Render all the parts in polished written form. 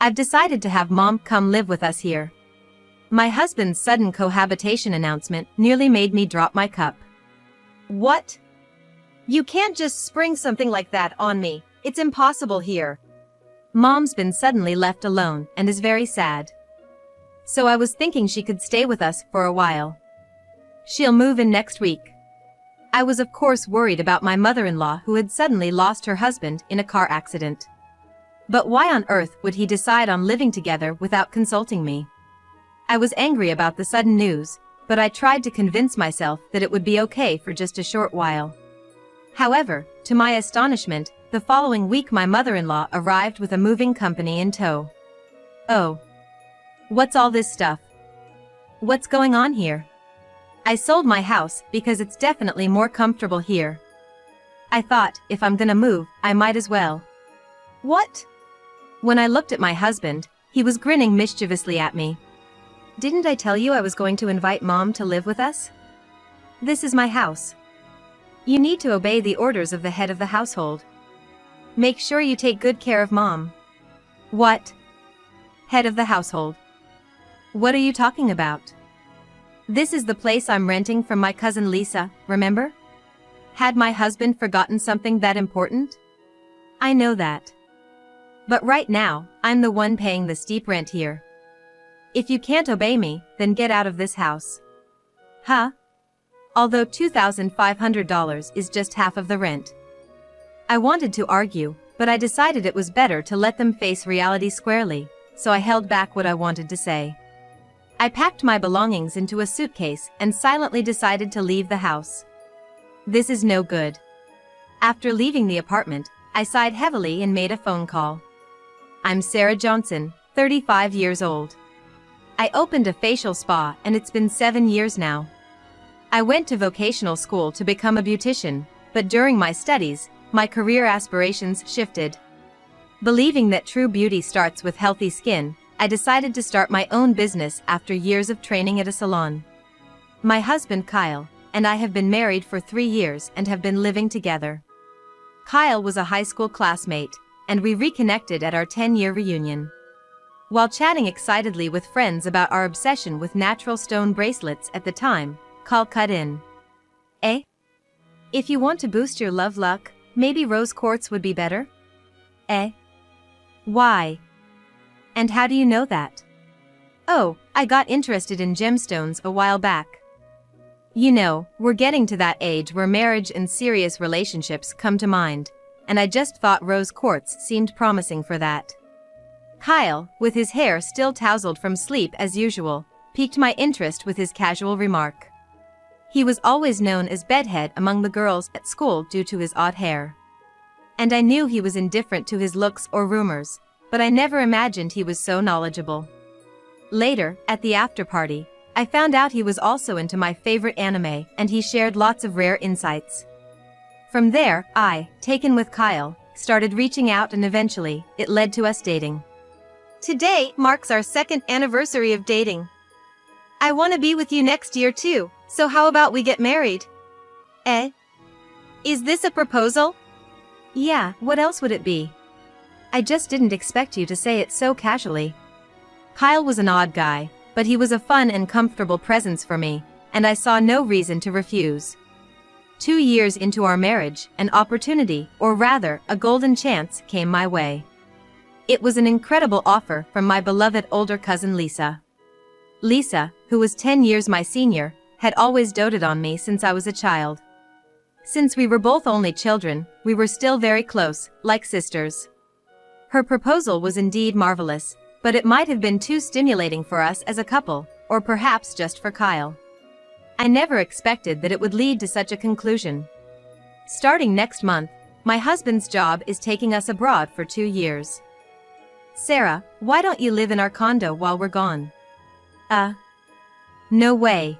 I've decided to have Mom come live with us here. My husband's sudden cohabitation announcement nearly made me drop my cup. What? You can't just spring something like that on me. It's impossible here. Mom's been suddenly left alone and is very sad. So I was thinking she could stay with us for a while. She'll move in next week. I was of course worried about my mother-in-law who had suddenly lost her husband in a car accident. But why on earth would he decide on living together without consulting me? I was angry about the sudden news, but I tried to convince myself that it would be okay for just a short while. However, to my astonishment, the following week my mother-in-law arrived with a moving company in tow. Oh. What's all this stuff? What's going on here? I sold my house because it's definitely more comfortable here. I thought, if I'm gonna move, I might as well. What? When I looked at my husband, he was grinning mischievously at me. Didn't I tell you I was going to invite Mom to live with us? This is my house. You need to obey the orders of the head of the household. Make sure you take good care of Mom. What? Head of the household. What are you talking about? This is the place I'm renting from my cousin Lisa, remember? Had my husband forgotten something that important? I know that. But right now, I'm the one paying the steep rent here. If you can't obey me, then get out of this house. Huh? Although $2,500 is just half of the rent. I wanted to argue, but I decided it was better to let them face reality squarely, so I held back what I wanted to say. I packed my belongings into a suitcase and silently decided to leave the house. This is no good. After leaving the apartment, I sighed heavily and made a phone call. I'm Sarah Johnson, 35 years old. I opened a facial spa and it's been 7 years now. I went to vocational school to become a beautician, but during my studies, my career aspirations shifted. Believing that true beauty starts with healthy skin, I decided to start my own business after years of training at a salon. My husband Kyle and I have been married for 3 years and have been living together. Kyle was a high school classmate, and we reconnected at our 10-year reunion. While chatting excitedly with friends about our obsession with natural stone bracelets at the time, Kyle cut in. Eh? If you want to boost your love luck, maybe rose quartz would be better? Eh? Why? And how do you know that? Oh, I got interested in gemstones a while back. You know, we're getting to that age where marriage and serious relationships come to mind, and I just thought rose quartz seemed promising for that. Kyle, with his hair still tousled from sleep as usual, piqued my interest with his casual remark. He was always known as bedhead among the girls at school due to his odd hair. And I knew he was indifferent to his looks or rumors, but I never imagined he was so knowledgeable. Later, at the after-party, I found out he was also into my favorite anime and he shared lots of rare insights. From there, I, taken with Kyle, started reaching out and eventually, it led to us dating. Today marks our 2nd anniversary of dating. I want to be with you next year too, so how about we get married? Eh? Is this a proposal? Yeah, what else would it be? I just didn't expect you to say it so casually. Kyle was an odd guy, but he was a fun and comfortable presence for me, and I saw no reason to refuse. 2 years into our marriage, an opportunity, or rather, a golden chance, came my way. It was an incredible offer from my beloved older cousin Lisa. Lisa, who was 10 years my senior, had always doted on me since I was a child. Since we were both only children, we were still very close, like sisters. Her proposal was indeed marvelous, but it might have been too stimulating for us as a couple, or perhaps just for Kyle. I never expected that it would lead to such a conclusion. Starting next month, my husband's job is taking us abroad for 2 years. Sarah, why don't you live in our condo while we're gone? No way.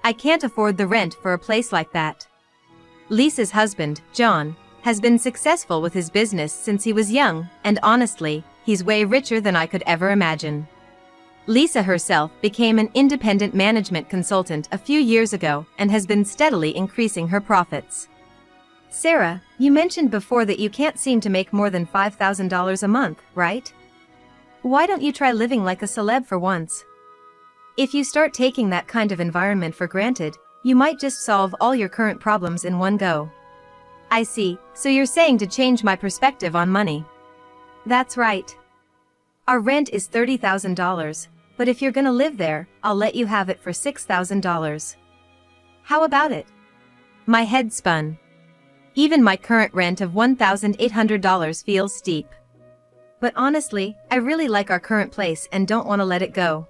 I can't afford the rent for a place like that. Lisa's husband, John, has been successful with his business since he was young, and honestly, he's way richer than I could ever imagine. Lisa herself became an independent management consultant a few years ago and has been steadily increasing her profits. Sarah, you mentioned before that you can't seem to make more than $5,000 a month, right? Why don't you try living like a celeb for once? If you start taking that kind of environment for granted, you might just solve all your current problems in one go. I see, so you're saying to change my perspective on money. That's right. Our rent is $30,000, but if you're gonna live there, I'll let you have it for $6,000. How about it? My head spun. Even my current rent of $1,800 feels steep. But honestly, I really like our current place and don't want to let it go.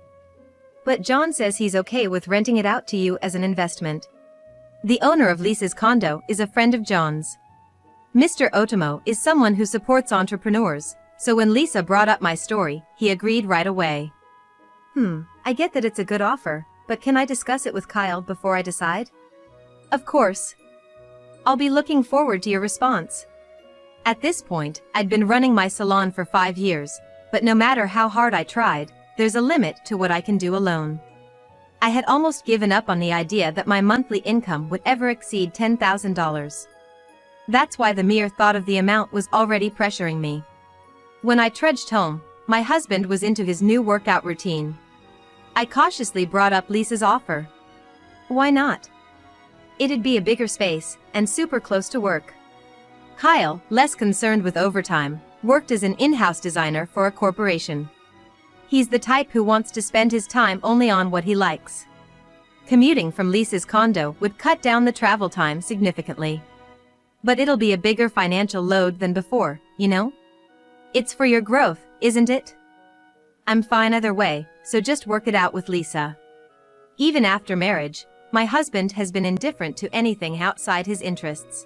But John says he's okay with renting it out to you as an investment. The owner of Lisa's condo is a friend of John's. Mr. Otomo is someone who supports entrepreneurs, so when Lisa brought up my story, he agreed right away. I get that it's a good offer, but can I discuss it with Kyle before I decide? Of course. I'll be looking forward to your response. At this point, I'd been running my salon for 5 years, but no matter how hard I tried, there's a limit to what I can do alone. I had almost given up on the idea that my monthly income would ever exceed $10,000. That's why the mere thought of the amount was already pressuring me. When I trudged home, my husband was into his new workout routine. I cautiously brought up Lisa's offer. Why not? It'd be a bigger space, and super close to work. Kyle, less concerned with overtime, worked as an in-house designer for a corporation. He's the type who wants to spend his time only on what he likes. Commuting from Lisa's condo would cut down the travel time significantly. But it'll be a bigger financial load than before, you know? It's for your growth, isn't it? I'm fine either way, so just work it out with Lisa. Even after marriage, my husband has been indifferent to anything outside his interests.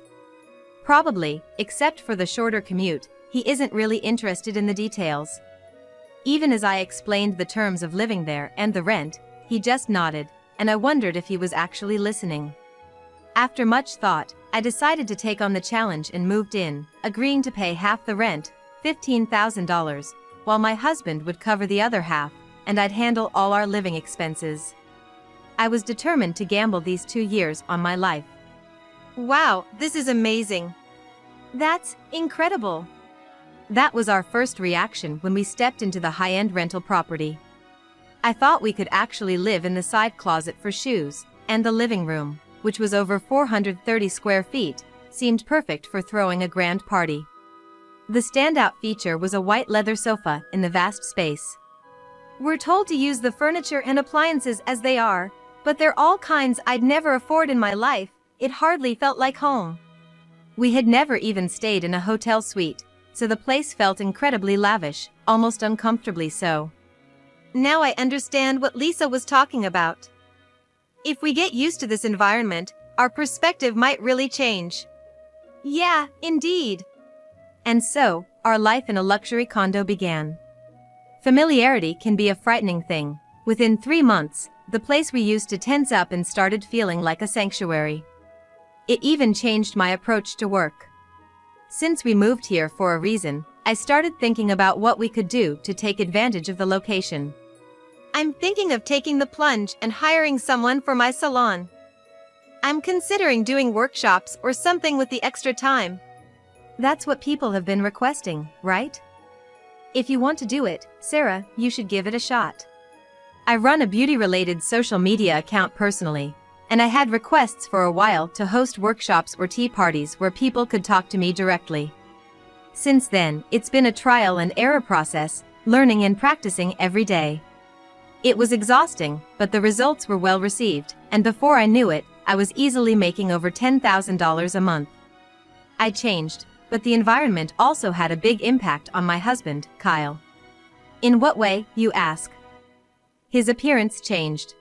Probably, except for the shorter commute, he isn't really interested in the details. Even as I explained the terms of living there and the rent, he just nodded, and I wondered if he was actually listening. After much thought, I decided to take on the challenge and moved in, agreeing to pay half the rent, $15,000, while my husband would cover the other half, and I'd handle all our living expenses. I was determined to gamble these 2 years on my life. Wow, this is amazing. That's incredible. That was our first reaction when we stepped into the high-end rental property. I thought we could actually live in the side closet for shoes, and the living room, which was over 430 square feet, seemed perfect for throwing a grand party. The standout feature was a white leather sofa in the vast space. We're told to use the furniture and appliances as they are, but they're all kinds I'd never afford in my life. It hardly felt like home. We had never even stayed in a hotel suite, so the place felt incredibly lavish, almost uncomfortably so. Now I understand what Lisa was talking about. If we get used to this environment, our perspective might really change. Yeah, indeed. And so, our life in a luxury condo began. Familiarity can be a frightening thing. Within 3 months, the place we used to tense up and started feeling like a sanctuary. It even changed my approach to work. Since we moved here for a reason, I started thinking about what we could do to take advantage of the location. I'm thinking of taking the plunge and hiring someone for my salon. I'm considering doing workshops or something with the extra time. That's what people have been requesting, right? If you want to do it, Sarah, you should give it a shot. I run a beauty-related social media account personally, and I had requests for a while to host workshops or tea parties where people could talk to me directly. Since then, it's been a trial and error process, learning and practicing every day. It was exhausting, but the results were well received, and before I knew it, I was easily making over $10,000 a month. I changed, but the environment also had a big impact on my husband, Kyle. In what way, you ask? His appearance changed.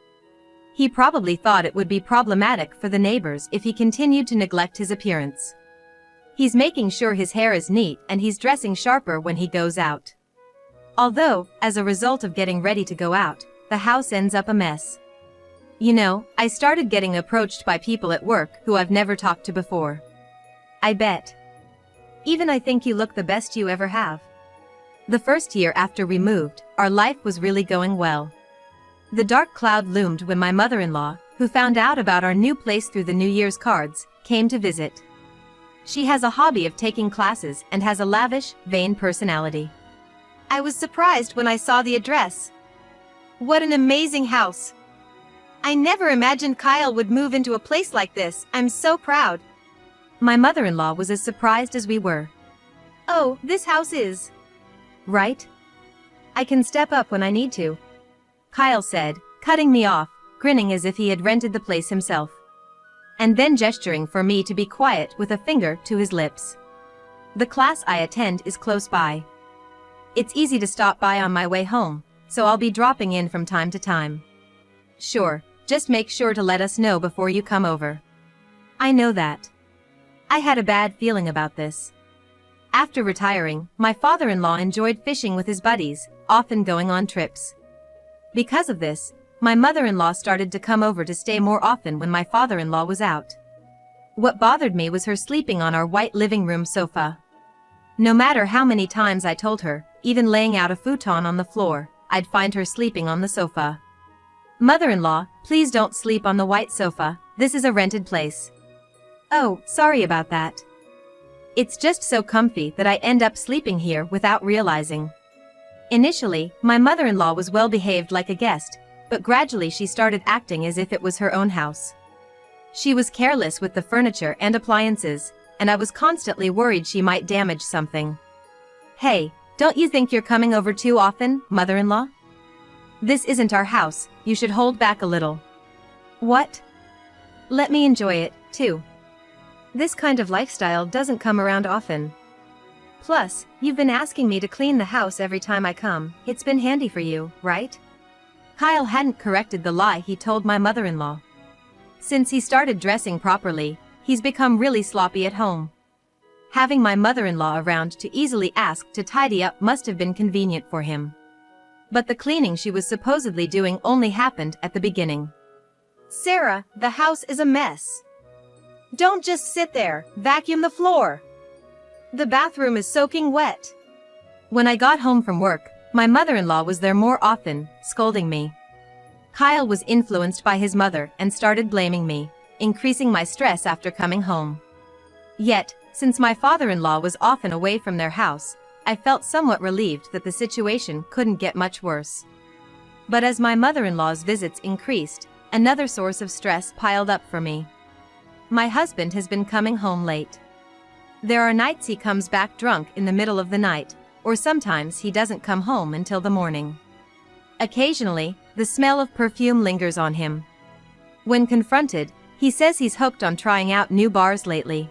He probably thought it would be problematic for the neighbors if he continued to neglect his appearance. He's making sure his hair is neat and he's dressing sharper when he goes out. Although, as a result of getting ready to go out, the house ends up a mess. You know, I started getting approached by people at work who I've never talked to before. I bet. Even I think you look the best you ever have. The first year after we moved, our life was really going well. The dark cloud loomed when my mother-in-law, who found out about our new place through the New Year's cards, came to visit. She has a hobby of taking classes and has a lavish, vain personality. I was surprised when I saw the address. What an amazing house! I never imagined Kyle would move into a place like this. I'm so proud. My mother-in-law was as surprised as we were. Oh, this house is... right? I can step up when I need to, Kyle said, cutting me off, grinning as if he had rented the place himself. And then gesturing for me to be quiet with a finger to his lips. The class I attend is close by. It's easy to stop by on my way home, so I'll be dropping in from time to time. Sure, just make sure to let us know before you come over. I know that. I had a bad feeling about this. After retiring, my father-in-law enjoyed fishing with his buddies, often going on trips. Because of this, my mother-in-law started to come over to stay more often when my father-in-law was out. What bothered me was her sleeping on our white living room sofa. No matter how many times I told her, even laying out a futon on the floor, I'd find her sleeping on the sofa. Mother-in-law, please don't sleep on the white sofa, this is a rented place. Oh, sorry about that. It's just so comfy that I end up sleeping here without realizing. Initially, my mother-in-law was well behaved like a guest, but gradually she started acting as if it was her own house. She was careless with the furniture and appliances, and I was constantly worried she might damage something. Hey, don't you think you're coming over too often, mother-in-law? This isn't our house, you should hold back a little. What? Let me enjoy it, too. This kind of lifestyle doesn't come around often. Plus, you've been asking me to clean the house every time I come, it's been handy for you, right? Kyle hadn't corrected the lie he told my mother-in-law. Since he started dressing properly, he's become really sloppy at home. Having my mother-in-law around to easily ask to tidy up must have been convenient for him. But the cleaning she was supposedly doing only happened at the beginning. Sarah, the house is a mess. Don't just sit there, vacuum the floor. The bathroom is soaking wet. When I got home from work, my mother-in-law was there more often, scolding me. Kyle was influenced by his mother and started blaming me, increasing my stress after coming home. Yet, since my father-in-law was often away from their house, I felt somewhat relieved that the situation couldn't get much worse. But as my mother-in-law's visits increased, another source of stress piled up for me. My husband has been coming home late. There are nights he comes back drunk in the middle of the night, or sometimes he doesn't come home until the morning. Occasionally, the smell of perfume lingers on him. When confronted, he says he's hooked on trying out new bars lately.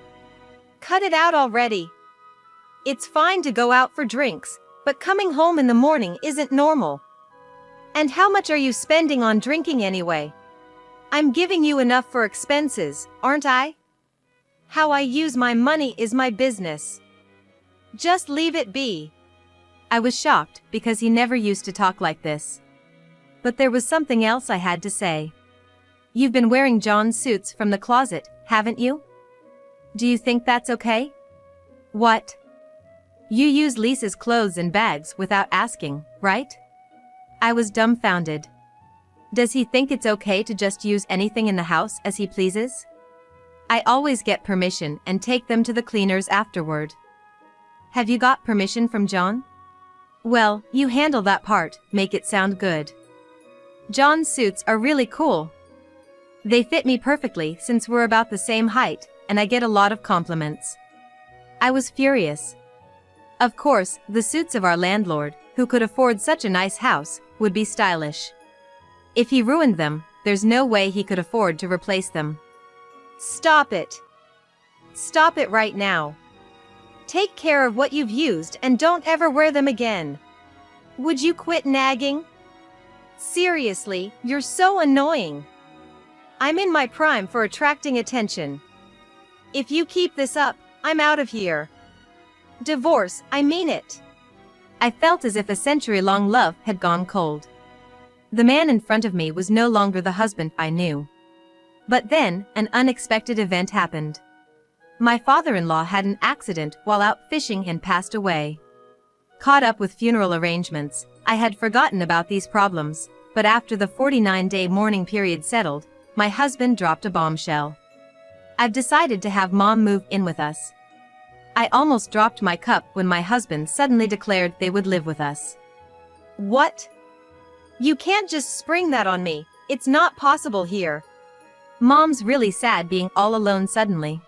Cut it out already. It's fine to go out for drinks, but coming home in the morning isn't normal. And how much are you spending on drinking anyway? I'm giving you enough for expenses, aren't I? How I use my money is my business. Just leave it be. I was shocked because he never used to talk like this. But there was something else I had to say. You've been wearing John's suits from the closet, haven't you? Do you think that's okay? What? You use Lisa's clothes and bags without asking, right? I was dumbfounded. Does he think it's okay to just use anything in the house as he pleases? I always get permission and take them to the cleaners afterward. Have you got permission from John? Well, you handle that part, make it sound good. John's suits are really cool. They fit me perfectly since we're about the same height, and I get a lot of compliments. I was furious. Of course, the suits of our landlord, who could afford such a nice house, would be stylish. If he ruined them, there's no way he could afford to replace them. Stop it. Stop it right now. Take care of what you've used and don't ever wear them again. Would you quit nagging? Seriously, you're so annoying. I'm in my prime for attracting attention. If you keep this up, I'm out of here. Divorce, I mean it. I felt as if a century-long love had gone cold. The man in front of me was no longer the husband I knew. But then, an unexpected event happened. My father-in-law had an accident while out fishing and passed away. Caught up with funeral arrangements, I had forgotten about these problems, but after the 49-day mourning period settled, my husband dropped a bombshell. I've decided to have Mom move in with us. I almost dropped my cup when my husband suddenly declared they would live with us. What? You can't just spring that on me. It's not possible here. Mom's really sad being all alone suddenly.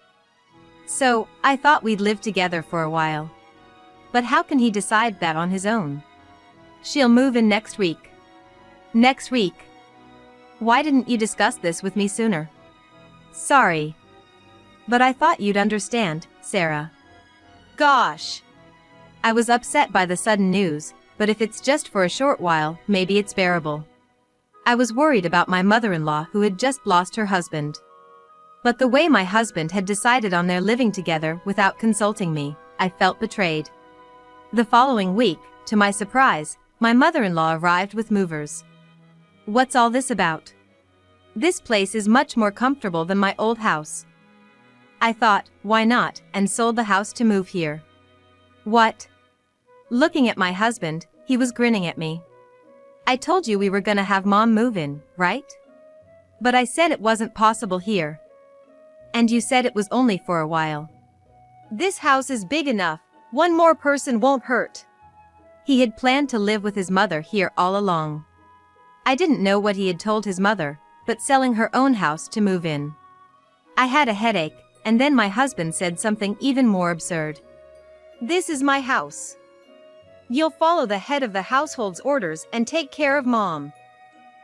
So, I thought we'd live together for a while. But how can he decide that on his own? She'll move in next week. Next week? Why didn't you discuss this with me sooner? Sorry. But I thought you'd understand, Sarah. Gosh. I was upset by the sudden news, but if it's just for a short while, maybe it's bearable. I was worried about my mother-in-law who had just lost her husband. But the way my husband had decided on their living together without consulting me, I felt betrayed. The following week, to my surprise, my mother-in-law arrived with movers. What's all this about? This place is much more comfortable than my old house. I thought, why not, and sold the house to move here. What? Looking at my husband, he was grinning at me. I told you we were gonna have Mom move in, right? But I said it wasn't possible here. And you said it was only for a while. This house is big enough. One more person won't hurt. He had planned to live with his mother here all along. I didn't know what he had told his mother, but selling her own house to move in. I had a headache, and then my husband said something even more absurd. This is my house. You'll follow the head of the household's orders and take care of Mom.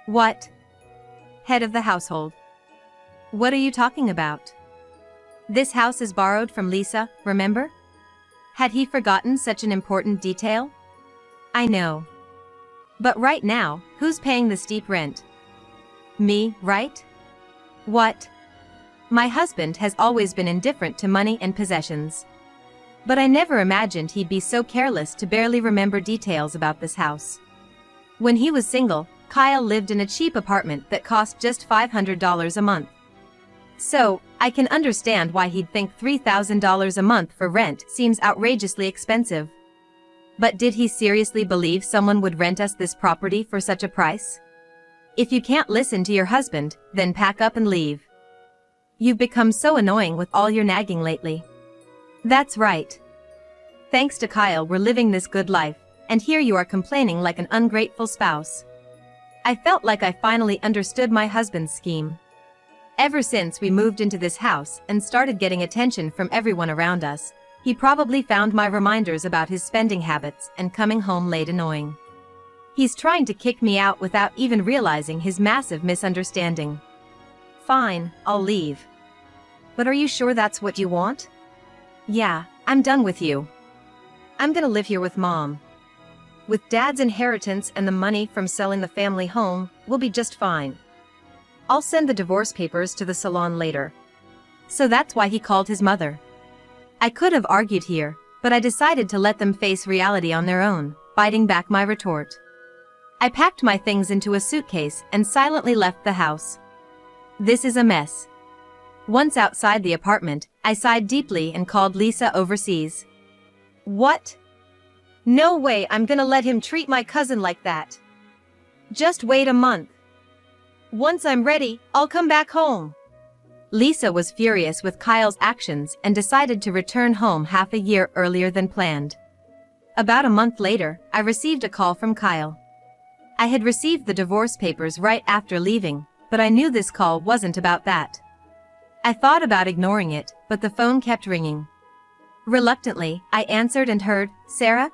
What? Head of the household? What are you talking about? This house is borrowed from Lisa, remember? Had he forgotten such an important detail? I know. But right now, who's paying the steep rent? Me, right? What? My husband has always been indifferent to money and possessions. But I never imagined he'd be so careless to barely remember details about this house. When he was single, Kyle lived in a cheap apartment that cost just $500 a month. So, I can understand why he'd think $3,000 a month for rent seems outrageously expensive. But did he seriously believe someone would rent us this property for such a price? If you can't listen to your husband, then pack up and leave. You've become so annoying with all your nagging lately. That's right. Thanks to Kyle, we're living this good life, and here you are complaining like an ungrateful spouse. I felt like I finally understood my husband's scheme. Ever since we moved into this house and started getting attention from everyone around us, he probably found my reminders about his spending habits and coming home late annoying. He's trying to kick me out without even realizing his massive misunderstanding. Fine, I'll leave. But are you sure that's what you want? Yeah, I'm done with you. I'm gonna live here with Mom. With Dad's inheritance and the money from selling the family home, we'll be just fine. I'll send the divorce papers to the salon later. So that's why he called his mother. I could have argued here, but I decided to let them face reality on their own, biting back my retort. I packed my things into a suitcase and silently left the house. This is a mess. Once outside the apartment, I sighed deeply and called Lisa overseas. What? No way I'm gonna let him treat my cousin like that. Just wait a month. Once I'm ready, I'll come back home. Lisa was furious with Kyle's actions and decided to return home half a year earlier than planned. About a month later, I received a call from Kyle. I had received the divorce papers right after leaving, but I knew this call wasn't about that. I thought about ignoring it, but the phone kept ringing. Reluctantly, I answered and heard, "Sarah?"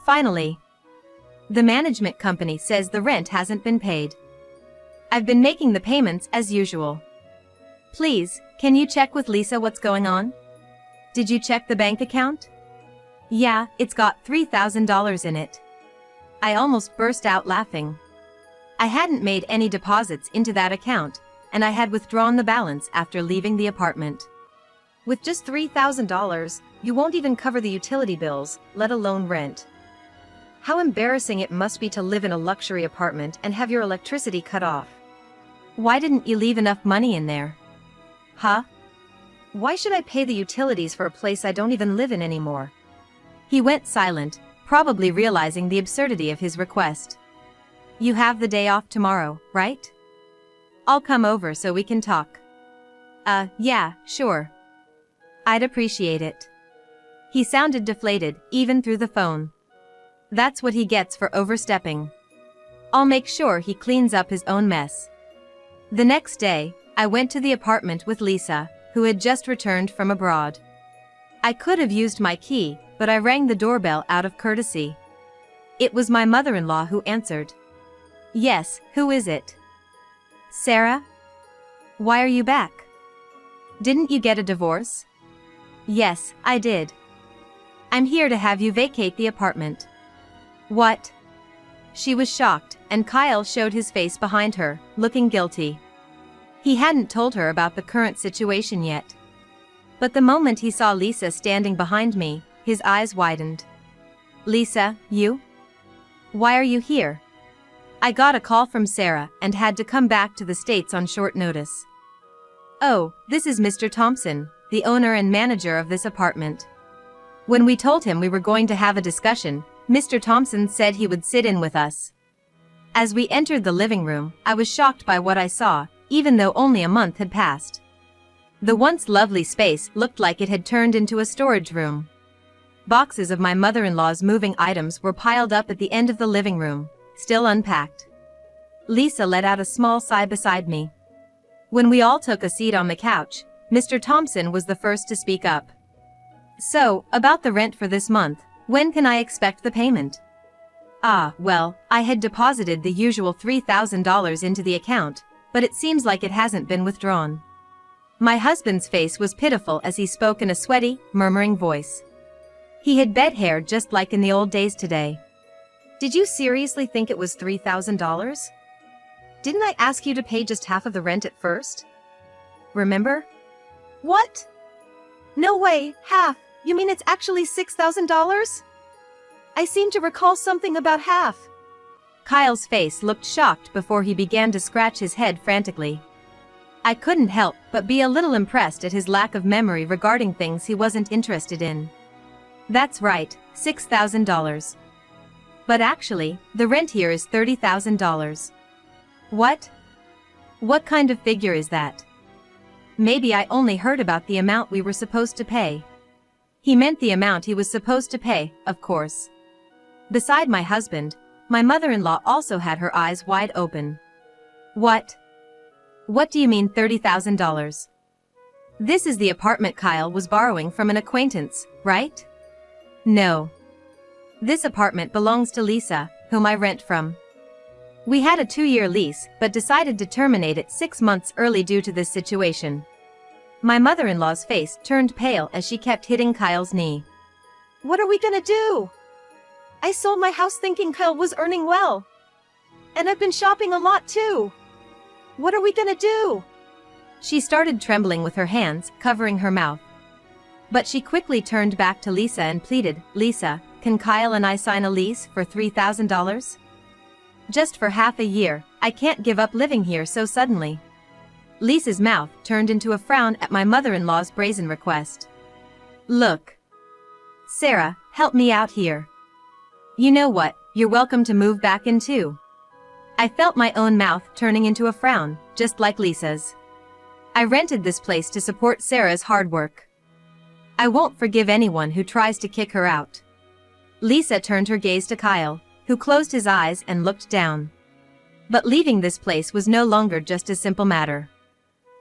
Finally. The management company says the rent hasn't been paid. I've been making the payments as usual. Please, can you check with Lisa what's going on? Did you check the bank account? Yeah, it's got $3,000 in it. I almost burst out laughing. I hadn't made any deposits into that account, and I had withdrawn the balance after leaving the apartment. With just $3,000, you won't even cover the utility bills, let alone rent. How embarrassing it must be to live in a luxury apartment and have your electricity cut off. Why didn't you leave enough money in there? Huh? Why should I pay the utilities for a place I don't even live in anymore? He went silent, probably realizing the absurdity of his request. You have the day off tomorrow, right? I'll come over so we can talk. Yeah, sure. I'd appreciate it. He sounded deflated, even through the phone. That's what he gets for overstepping. I'll make sure he cleans up his own mess. The next day, I went to the apartment with Lisa, who had just returned from abroad. I could have used my key, but I rang the doorbell out of courtesy. It was my mother-in-law who answered. Yes, who is it? Sarah? Why are you back? Didn't you get a divorce? Yes, I did. I'm here to have you vacate the apartment. What? She was shocked, and Kyle showed his face behind her, looking guilty. He hadn't told her about the current situation yet. But the moment he saw Lisa standing behind me, his eyes widened. Lisa, you? Why are you here? I got a call from Sarah and had to come back to the States on short notice. Oh, this is Mr. Thompson, the owner and manager of this apartment. When we told him we were going to have a discussion, Mr. Thompson said he would sit in with us. As we entered the living room, I was shocked by what I saw, even though only a month had passed. The once lovely space looked like it had turned into a storage room. Boxes of my mother-in-law's moving items were piled up at the end of the living room, still unpacked. Lisa let out a small sigh beside me. When we all took a seat on the couch, Mr. Thompson was the first to speak up. So, about the rent for this month, when can I expect the payment? Well, I had deposited the usual $3,000 into the account, but it seems like it hasn't been withdrawn. My husband's face was pitiful as he spoke in a sweaty, murmuring voice. He had bed hair just like in the old days today. Did you seriously think it was $3,000? Didn't I ask you to pay just half of the rent at first? Remember? What? No way, half. You mean it's actually $6,000? I seem to recall something about half. Kyle's face looked shocked before he began to scratch his head frantically. I couldn't help but be a little impressed at his lack of memory regarding things he wasn't interested in. That's right, $6,000. But actually, the rent here is $30,000. What? What kind of figure is that? Maybe I only heard about the amount we were supposed to pay. He meant the amount he was supposed to pay, of course. Beside my husband, my mother-in-law also had her eyes wide open. What? What do you mean $30,000? This is the apartment Kyle was borrowing from an acquaintance, right? No. This apartment belongs to Lisa, whom I rent from. We had a 2-year lease, but decided to terminate it 6 months early due to this situation. My mother-in-law's face turned pale as she kept hitting Kyle's knee. What are we gonna do? I sold my house thinking Kyle was earning well. And I've been shopping a lot too. What are we gonna do? She started trembling with her hands covering her mouth. But she quickly turned back to Lisa and pleaded, Lisa, can Kyle and I sign a lease for $3,000? Just for half a year, I can't give up living here so suddenly. Lisa's mouth turned into a frown at my mother-in-law's brazen request. Look. Sarah, help me out here. You know what, you're welcome to move back in too. I felt my own mouth turning into a frown, just like Lisa's. I rented this place to support Sarah's hard work. I won't forgive anyone who tries to kick her out. Lisa turned her gaze to Kyle, who closed his eyes and looked down. But leaving this place was no longer just a simple matter.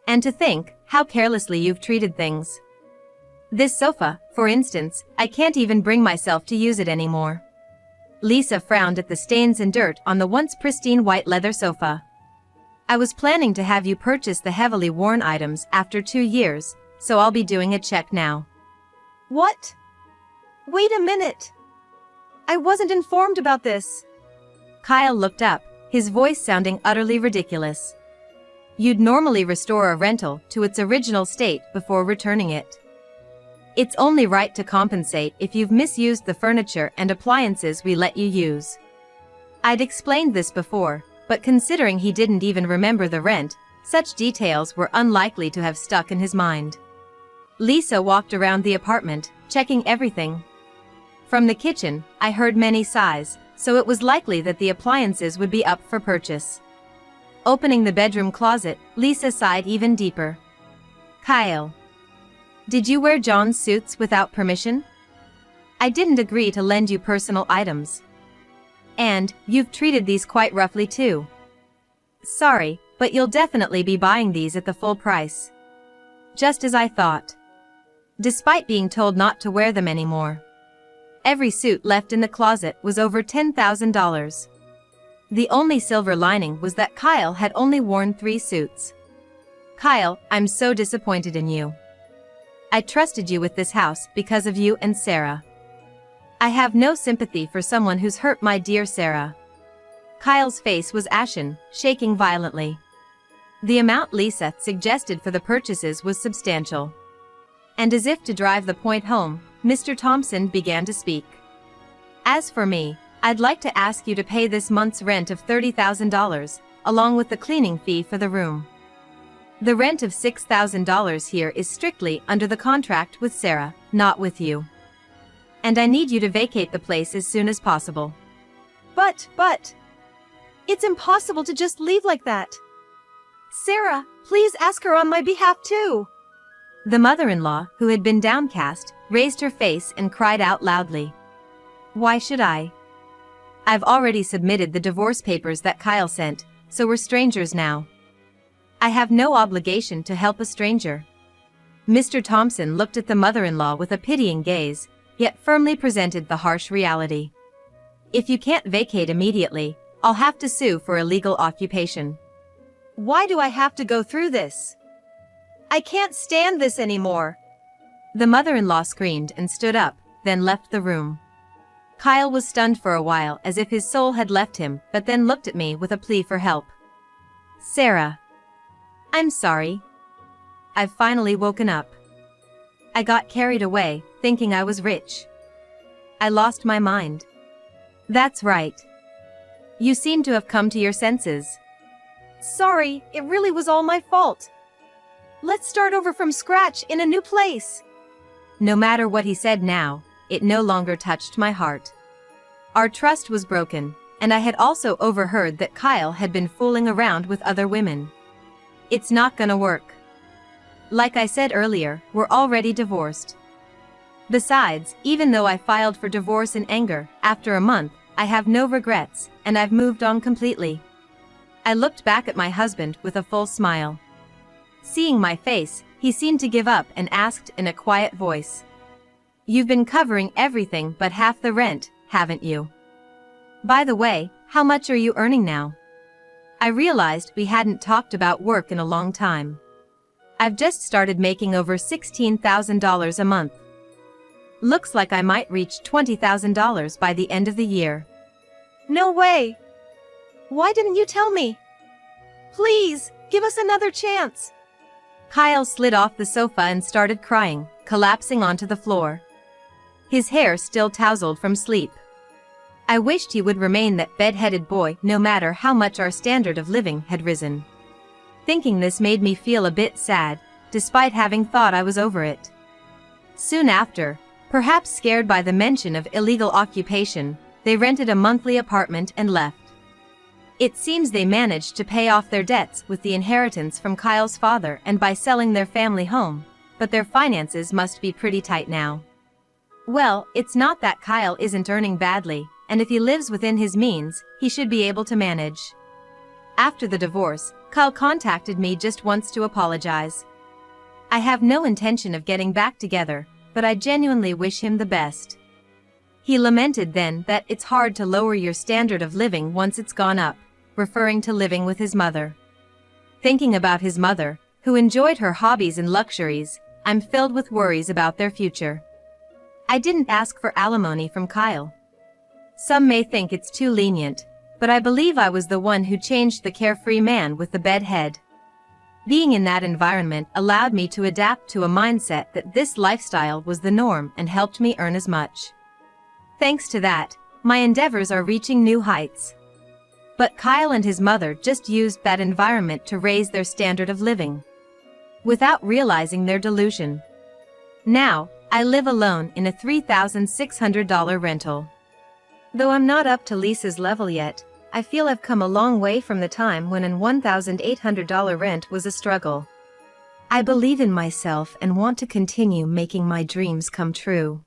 And to think, how carelessly you've treated things. This sofa, for instance, I can't even bring myself to use it anymore. Lisa frowned at the stains and dirt on the once pristine white leather sofa. I was planning to have you purchase the heavily worn items after 2 years, so I'll be doing a check now. What? Wait a minute. I wasn't informed about this. Kyle looked up, his voice sounding utterly ridiculous. You'd normally restore a rental to its original state before returning it. It's only right to compensate if you've misused the furniture and appliances we let you use. I'd explained this before, but considering he didn't even remember the rent, such details were unlikely to have stuck in his mind. Lisa walked around the apartment, checking everything. From the kitchen, I heard many sighs, so it was likely that the appliances would be up for purchase. Opening the bedroom closet, Lisa sighed even deeper. Kyle. Did you wear John's suits without permission? I didn't agree to lend you personal items. And, you've treated these quite roughly too. Sorry, but you'll definitely be buying these at the full price. Just as I thought. Despite being told not to wear them anymore. Every suit left in the closet was over $10,000. The only silver lining was that Kyle had only worn 3 suits. Kyle, I'm so disappointed in you. I trusted you with this house because of you and Sarah. I have no sympathy for someone who's hurt my dear Sarah. Kyle's face was ashen, shaking violently. The amount Lisa suggested for the purchases was substantial. And as if to drive the point home, Mr. Thompson began to speak. As for me, I'd like to ask you to pay this month's rent of $30,000, along with the cleaning fee for the room. The rent of $6,000 here is strictly under the contract with Sarah, not with you. And I need you to vacate the place as soon as possible. But, it's impossible to just leave like that. Sarah, please ask her on my behalf too. The mother-in-law, who had been downcast, raised her face and cried out loudly. Why should I? I've already submitted the divorce papers that Kyle sent, so we're strangers now. I have no obligation to help a stranger. Mr. Thompson looked at the mother-in-law with a pitying gaze, yet firmly presented the harsh reality. If you can't vacate immediately, I'll have to sue for illegal occupation. Why do I have to go through this? I can't stand this anymore. The mother-in-law screamed and stood up, then left the room. Kyle was stunned for a while as if his soul had left him, but then looked at me with a plea for help. Sarah. I'm sorry. I've finally woken up. I got carried away, thinking I was rich. I lost my mind. That's right. You seem to have come to your senses. Sorry, it really was all my fault. Let's start over from scratch in a new place. No matter what he said now, it no longer touched my heart. Our trust was broken, and I had also overheard that Kyle had been fooling around with other women. It's not gonna work. Like I said earlier, we're already divorced. Besides, even though I filed for divorce in anger, after a month, I have no regrets, and I've moved on completely. I looked back at my husband with a full smile. Seeing my face, he seemed to give up and asked in a quiet voice. You've been covering everything but half the rent, haven't you? By the way, how much are you earning now? I realized we hadn't talked about work in a long time. I've just started making over $16,000 a month. Looks like I might reach $20,000 by the end of the year. No way! Why didn't you tell me? Please, give us another chance. Kyle slid off the sofa and started crying, collapsing onto the floor. His hair still tousled from sleep. I wished he would remain that bed-headed boy no matter how much our standard of living had risen. Thinking this made me feel a bit sad, despite having thought I was over it. Soon after, perhaps scared by the mention of illegal occupation, they rented a monthly apartment and left. It seems they managed to pay off their debts with the inheritance from Kyle's father and by selling their family home, but their finances must be pretty tight now. Well, it's not that Kyle isn't earning badly, and if he lives within his means, he should be able to manage. After the divorce, Kyle contacted me just once to apologize. I have no intention of getting back together, but I genuinely wish him the best. He lamented then that it's hard to lower your standard of living once it's gone up, referring to living with his mother. Thinking about his mother, who enjoyed her hobbies and luxuries, I'm filled with worries about their future. I didn't ask for alimony from Kyle. Some may think it's too lenient, but I believe I was the one who changed the carefree man with the bed head. Being in that environment allowed me to adapt to a mindset that this lifestyle was the norm and helped me earn as much. Thanks to that, my endeavors are reaching new heights. But Kyle and his mother just used that environment to raise their standard of living, without realizing their delusion. Now, I live alone in a $3,600 rental. Though I'm not up to Lisa's level yet, I feel I've come a long way from the time when an $1,800 rent was a struggle. I believe in myself and want to continue making my dreams come true.